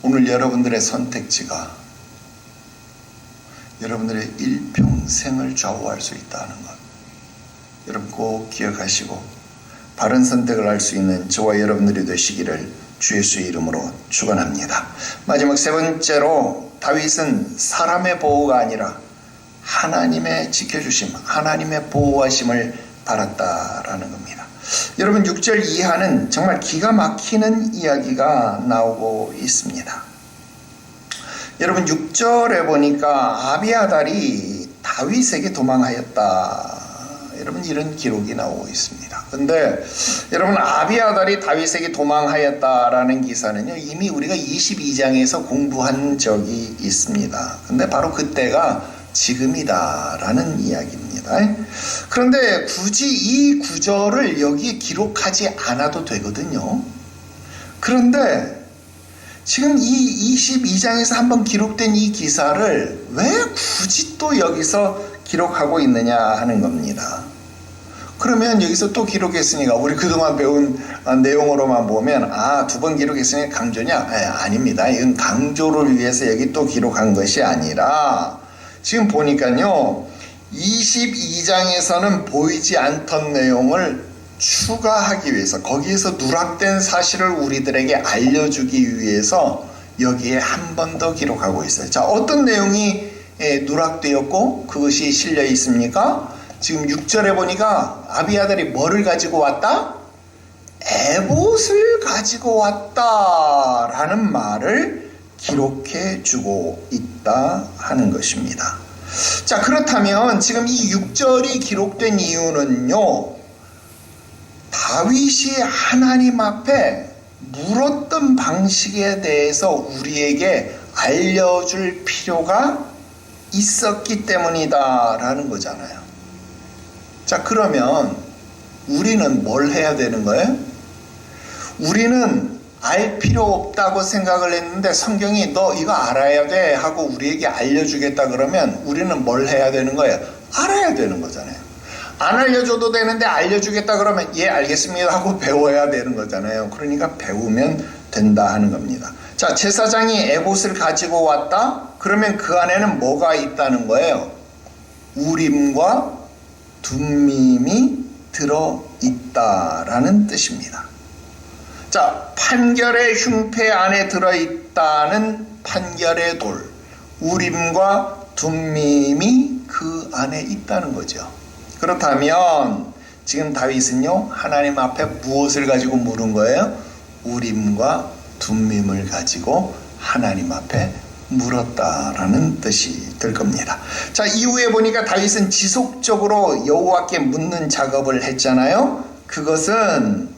오늘 여러분들의 선택지가 여러분들의 일평생을 좌우할 수 있다는 것, 여러분 꼭 기억하시고 바른 선택을 할 수 있는 저와 여러분들이 되시기를 주 예수의 이름으로 축원합니다. 마지막 세 번째로 다윗은 사람의 보호가 아니라 하나님의 지켜주심, 하나님의 보호하심을 받았다라는 겁니다. 여러분 6절 이하는 정말 기가 막히는 이야기가 나오고 있습니다. 여러분 6절에 보니까 아비아달이 다윗에게 도망하였다. 여러분 이런 기록이 나오고 있습니다. 근데 여러분 아비아달이 다윗에게 도망하였다라는 기사는요 이미 우리가 22장에서 공부한 적이 있습니다. 근데 바로 그때가 지금이다라는 이야기입니다. 그런데 굳이 이 구절을 여기에 기록하지 않아도 되거든요. 그런데 지금 이 22장에서 한번 기록된 이 기사를 왜 굳이 또 여기서 기록하고 있느냐 하는 겁니다. 그러면 여기서 또 기록했으니까 우리 그동안 배운 내용으로만 보면 두 번 기록했으니까 강조냐? 아닙니다. 이건 강조를 위해서 여기 또 기록한 것이 아니라 지금 보니까요 22장에서는 보이지 않던 내용을 추가하기 위해서 거기에서 누락된 사실을 우리들에게 알려주기 위해서 여기에 한 번 더 기록하고 있어요. 자, 어떤 내용이 누락되었고 그것이 실려 있습니까? 지금 6절에 보니까 아비아달이 뭐를 가지고 왔다? 에봇을 가지고 왔다라는 말을 기록해 주고 있다 하는 것입니다. 자, 그렇다면 지금 이 6절이 기록된 이유는요 다윗이 하나님 앞에 물었던 방식에 대해서 우리에게 알려줄 필요가 있었기 때문이다 라는 거잖아요. 자, 그러면 우리는 뭘 해야 되는 거예요? 우리는 알 필요 없다고 생각을 했는데 성경이 너 이거 알아야 돼 하고 우리에게 알려주겠다 그러면 우리는 뭘 해야 되는 거예요? 알아야 되는 거잖아요. 안 알려줘도 되는데 알려주겠다 그러면 예 알겠습니다 하고 배워야 되는 거잖아요. 그러니까 배우면 된다 하는 겁니다. 자, 제사장이 에봇을 가지고 왔다? 그러면 그 안에는 뭐가 있다는 거예요? 우림과 둠밈이 들어있다라는 뜻입니다. 자, 판결의 흉패 안에 들어있다는 판결의 돌, 우림과 둠밈이 그 안에 있다는 거죠. 그렇다면 지금 다윗은요 하나님 앞에 무엇을 가지고 물은 거예요? 우림과 둠밈을 가지고 하나님 앞에 물었다라는 뜻이 될 겁니다. 자, 이후에 보니까 다윗은 지속적으로 여호와께 묻는 작업을 했잖아요. 그것은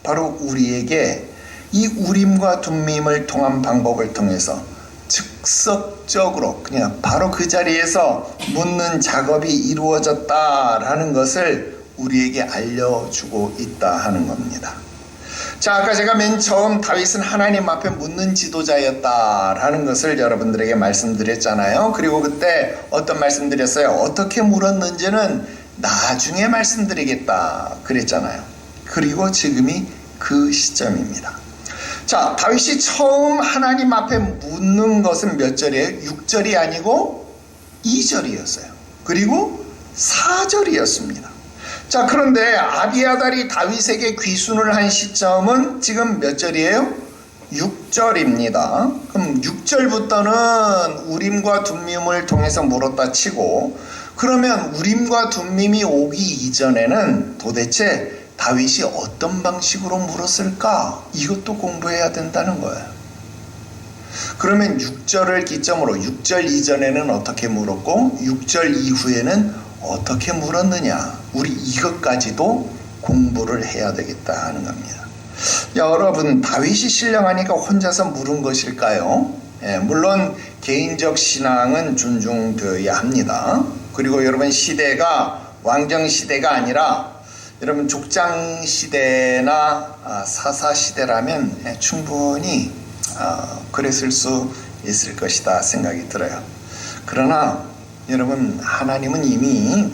바로 우리에게 이 우림과 둠밈을 통한 방법을 통해서 즉석적으로 그냥 바로 그 자리에서 묻는 작업이 이루어졌다라는 것을 우리에게 알려주고 있다 하는 겁니다. 자, 아까 제가 맨 처음 다윗은 하나님 앞에 묻는 지도자였다라는 것을 여러분들에게 말씀드렸잖아요. 그리고 그때 어떤 말씀드렸어요? 어떻게 물었는지는 나중에 말씀드리겠다 그랬잖아요. 그리고 지금이 그 시점입니다. 자, 다윗이 처음 하나님 앞에 묻는 것은 몇 절이에요? 6절이 아니고 2절이었어요. 그리고 4절이었습니다. 자, 그런데 아비아달이 다윗에게 귀순을 한 시점은 지금 몇 절이에요? 6절입니다. 그럼 6절부터는 우림과 둠밈을 통해서 물었다 치고, 그러면 우림과 둠밈이 오기 이전에는 도대체 다윗이 어떤 방식으로 물었을까? 이것도 공부해야 된다는 거예요. 그러면 6절을 기점으로 6절 이전에는 어떻게 물었고 6절 이후에는 어떻게 물었느냐, 우리 이것까지도 공부를 해야 되겠다 하는 겁니다. 여러분, 다윗이 신령하니까 혼자서 물은 것일까요? 물론 개인적 신앙은 존중되어야 합니다. 그리고 여러분, 시대가 왕정 시대가 아니라 여러분 족장 시대나 사사 시대라면 충분히 그랬을 수 있을 것이다 생각이 들어요. 그러나 여러분, 하나님은 이미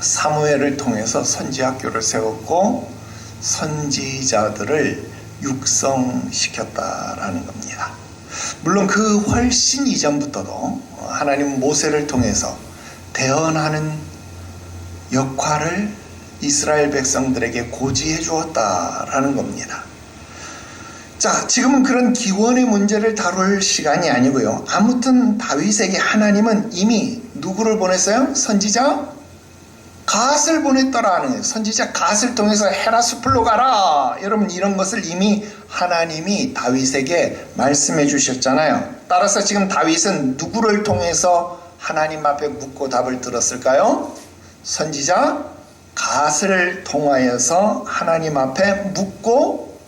사무엘을 통해서 선지학교를 세웠고 선지자들을 육성시켰다라는 겁니다. 물론 그 훨씬 이전부터도 하나님은 모세를 통해서 대언하는 역할을 이스라엘 백성들에게 고지해 주었다라는 겁니다. 자, 지금은 그런 기원의 문제를 다룰 시간이 아니고요. 아무튼 다윗에게 하나님은 이미 누구를 보냈어요? 선지자 갓을 보냈더라는 거예요. 선지자 갓을 통해서 헤라 숲으로 가라. 여러분, 이런 것을 이미 하나님이 다윗에게 말씀해 주셨잖아요. 따라서 지금 다윗은 누구를 통해서 하나님 앞에 묻고 답을 들었을까요? 선지자 갓을 통하여서 하나님 앞에 묻고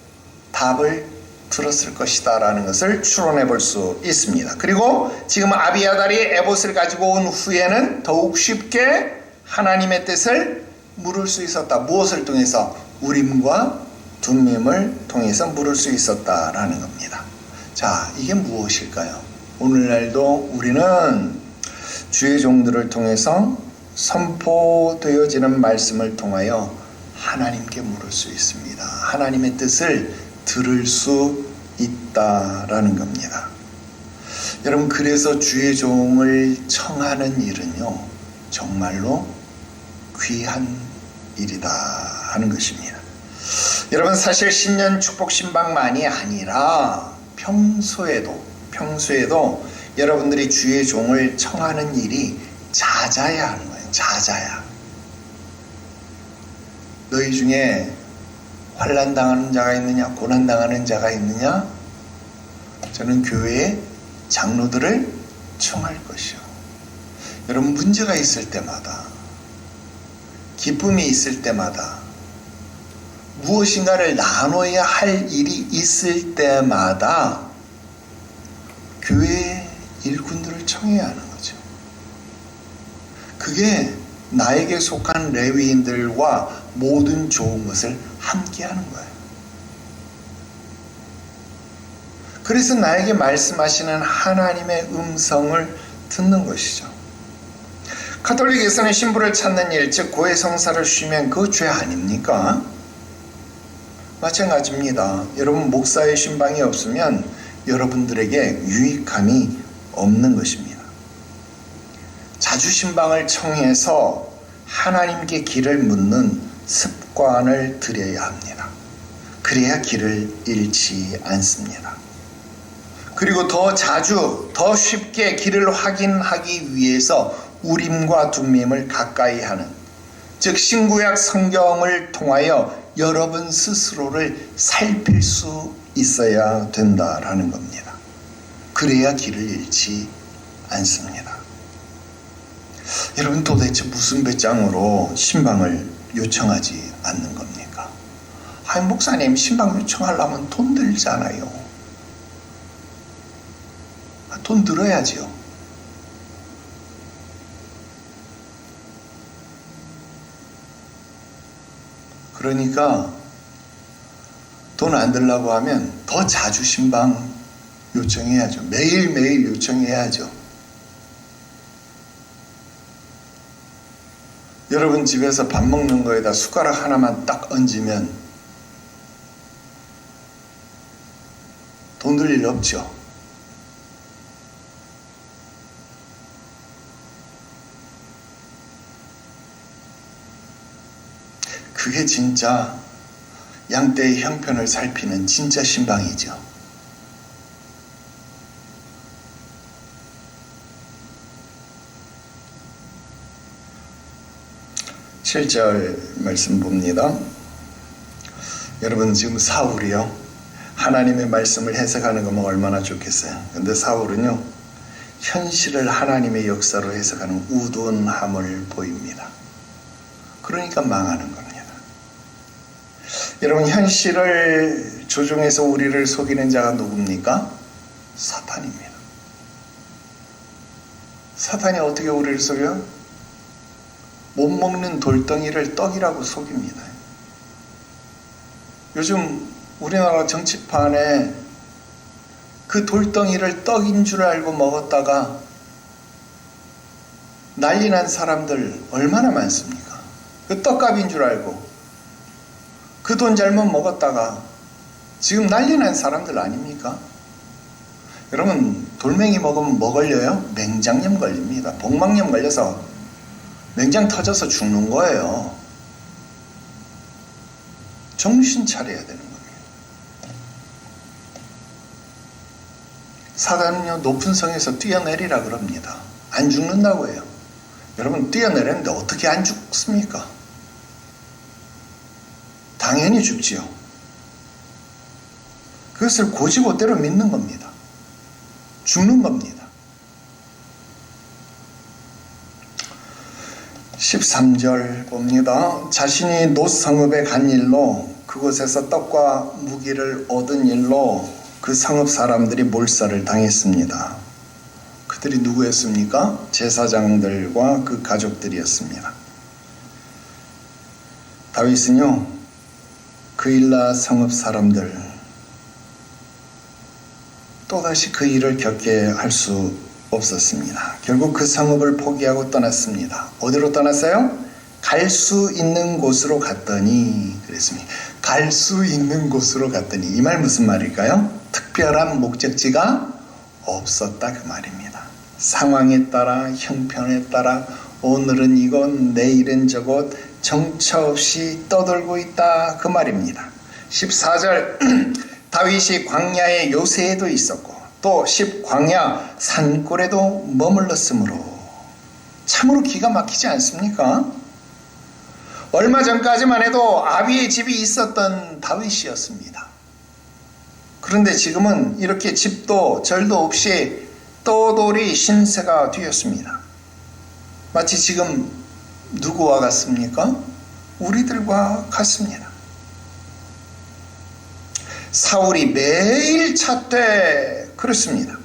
답을 들었을 것이다 라는 것을 추론해 볼 수 있습니다. 그리고 지금 아비아달이 에봇을 가지고 온 후에는 더욱 쉽게 하나님의 뜻을 물을 수 있었다. 무엇을 통해서? 우림과 둠밈을 통해서 물을 수 있었다라는 겁니다. 자, 이게 무엇일까요? 오늘날도 우리는 주의 종들을 통해서 선포되어지는 말씀을 통하여 하나님께 물을 수 있습니다. 하나님의 뜻을 들을 수 있다라는 겁니다. 여러분, 그래서 주의 종을 청하는 일은요, 정말로 귀한 일이다 하는 것입니다. 여러분, 사실 신년 축복 신방만이 아니라 평소에도 여러분들이 주의 종을 청하는 일이 잦아야 하는 거예요. 잦아야. 너희 중에 환난 당하는 자가 있느냐, 고난 당하는 자가 있느냐? 저는 교회의 장로들을 청할 것이요. 여러분, 문제가 있을 때마다, 기쁨이 있을 때마다, 무엇인가를 나눠야 할 일이 있을 때마다 교회의 일꾼들을 청해야 하는 거죠. 그게 나에게 속한 레위인들과 모든 좋은 것을 함께 하는 거예요. 그래서 나에게 말씀하시는 하나님의 음성을 듣는 것이죠. 가톨릭에서는 신부를 찾는 일, 즉 고해 성사를 쉬면 그 죄 아닙니까? 마찬가지입니다. 여러분, 목사의 신방이 없으면 여러분들에게 유익함이 없는 것입니다. 자주 신방을 청해서 하나님께 길을 묻는 습관을 들여야 합니다. 그래야 길을 잃지 않습니다. 그리고 더 자주, 더 쉽게 길을 확인하기 위해서 우림과 둠밈을 가까이 하는, 즉 신구약 성경을 통하여 여러분 스스로를 살필 수 있어야 된다라는 겁니다. 그래야 길을 잃지 않습니다. 여러분, 도대체 무슨 배짱으로 신방을 요청하지 않는 겁니까? 아니, 목사님, 신방 요청하려면 돈 들잖아요. 돈 들어야지요. 그러니까 돈 안 들라고 하면 더 자주 신방 요청해야죠. 매일매일 요청해야죠. 여러분 집에서 밥 먹는 거에다 숟가락 하나만 딱 얹으면 돈 들 일 없죠. 그게 진짜 양떼의 형편을 살피는 진짜 신방이죠. (7절) 말씀 봅니다. 여러분, 지금 사울이요, 하나님의 말씀을 해석하는 거면 얼마나 좋겠어요. 근데 사울은요, 현실을 하나님의 역사로 해석하는 우둔함을 보입니다. 그러니까 망하는 겁니다. 여러분, 현실을 조종해서 우리를 속이는 자가 누굽니까? 사탄입니다. 사탄이 어떻게 우리를 속여요? 못 먹는 돌덩이를 떡이라고 속입니다. 요즘 우리나라 정치판에 그 돌덩이를 떡인 줄 알고 먹었다가 난리 난 사람들 얼마나 많습니까? 그 떡값인 줄 알고 그 돈 잘못 먹었다가 지금 난리 난 사람들 아닙니까? 여러분, 돌멩이 먹으면 뭐 걸려요? 맹장염 걸립니다. 복막염 걸려서 맹장 터져서 죽는 거예요. 정신 차려야 되는 겁니다. 사단은요, 높은 성에서 뛰어내리라 그럽니다. 안 죽는다고 해요. 여러분, 뛰어내렸는데 어떻게 안 죽습니까? 당연히 죽지요. 그것을 고지고대로 믿는 겁니다. 죽는 겁니다. 13절 봅니다. 자신이 놋 성읍에 간 일로 그곳에서 떡과 무기를 얻은 일로 그 성읍 사람들이 몰살을 당했습니다. 그들이 누구였습니까? 제사장들과 그 가족들이었습니다. 다윗은요, 그일라 성읍 사람들 또다시 그 일을 겪게 할 수 없었습니다. 결국 그 성읍을 포기하고 떠났습니다. 어디로 떠났어요? 갈 수 있는 곳으로 갔더니 그랬습니다. 갈 수 있는 곳으로 갔더니, 이 말 무슨 말일까요? 특별한 목적지가 없었다 그 말입니다. 상황에 따라, 형편에 따라 오늘은 이곳, 내일은 저곳 정처 없이 떠돌고 있다 그 말입니다. 14절 다윗이 광야의 요새에도 있었고 또 광야 산골에도 머물렀으므로, 참으로 기가 막히지 않습니까? 얼마 전까지만 해도 아비의 집이 있었던 다윗이었습니다. 그런데 지금은 이렇게 집도 절도 없이 떠돌이 신세가 되었습니다. 마치 지금 누구와 같습니까? 우리들과 같습니다. 사울이 매일 찾되 그렇습니다.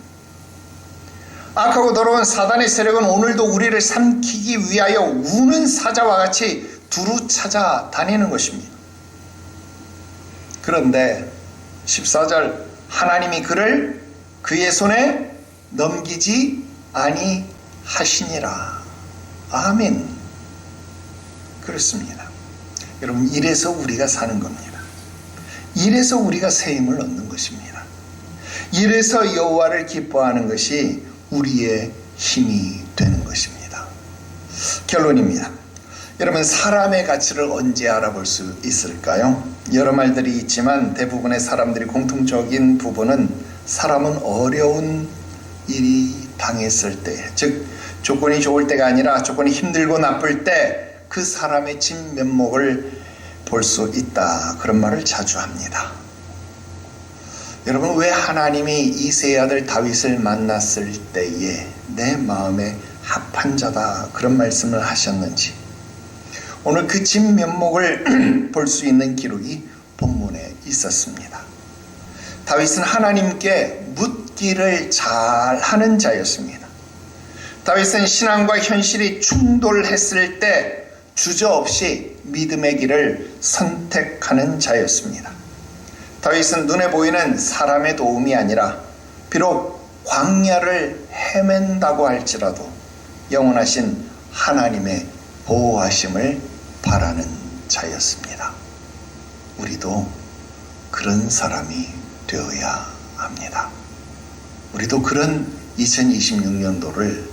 악하고 더러운 사단의 세력은 오늘도 우리를 삼키기 위하여 우는 사자와 같이 두루 찾아다니는 것입니다. 그런데 14절 하나님이 그를 그의 손에 넘기지 아니하시니라. 아멘. 그렇습니다. 여러분, 이래서 우리가 사는 겁니다. 이래서 우리가 새 힘을 얻는 것입니다. 이래서 여호와를 기뻐하는 것이 우리의 힘이 되는 것입니다. 결론입니다. 여러분, 사람의 가치를 언제 알아볼 수 있을까요? 여러 말들이 있지만 대부분의 사람들이 공통적인 부분은 사람은 어려운 일이 당했을 때, 즉 조건이 좋을 때가 아니라 조건이 힘들고 나쁠 때 그 사람의 진면목을 볼 수 있다, 그런 말을 자주 합니다. 여러분, 왜 하나님이 이새의 아들 다윗을 만났을 때에 내 마음에 합한 자다 그런 말씀을 하셨는지, 오늘 그 진면목을 볼 수 있는 기록이 본문에 있었습니다. 다윗은 하나님께 묻기를 잘하는 자였습니다. 다윗은 신앙과 현실이 충돌했을 때 주저없이 믿음의 길을 선택하는 자였습니다. 다윗은 눈에 보이는 사람의 도움이 아니라 비록 광야를 헤맨다고 할지라도 영원하신 하나님의 보호하심을 바라는 자였습니다. 우리도 그런 사람이 되어야 합니다. 우리도 그런 2026년도를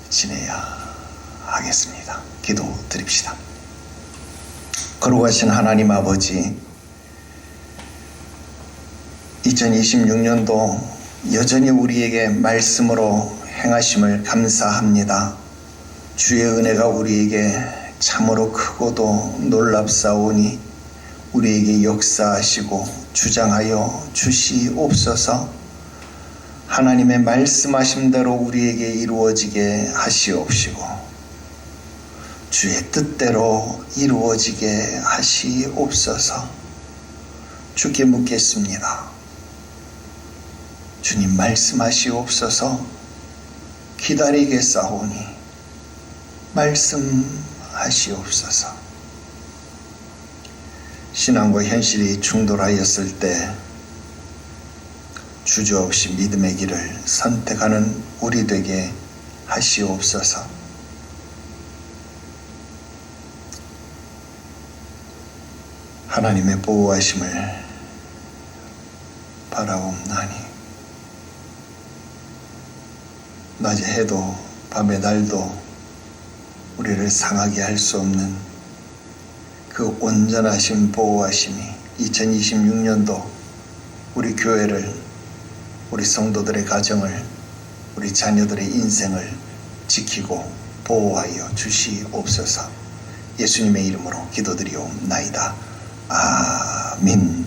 지내야 하겠습니다. 기도 드립시다. 거룩하신 하나님 아버지, 2026년도 여전히 우리에게 말씀으로 행하심을 감사합니다. 주의 은혜가 우리에게 참으로 크고도 놀랍사오니 우리에게 역사하시고 주장하여 주시옵소서. 하나님의 말씀하심대로 우리에게 이루어지게 하시옵시고 주의 뜻대로 이루어지게 하시옵소서. 주께 묻겠습니다. 주님 말씀하시옵소서. 기다리겠사오니 말씀하시옵소서. 신앙과 현실이 충돌하였을 때 주저없이 믿음의 길을 선택하는 우리 되게 하시옵소서. 하나님의 보호하심을 바라옵나니 낮에 해도 밤에 달도 우리를 상하게 할 수 없는 그 온전하신 보호하심이 2026년도 우리 교회를, 우리 성도들의 가정을, 우리 자녀들의 인생을 지키고 보호하여 주시옵소서. 예수님의 이름으로 기도드리옵나이다. 아멘.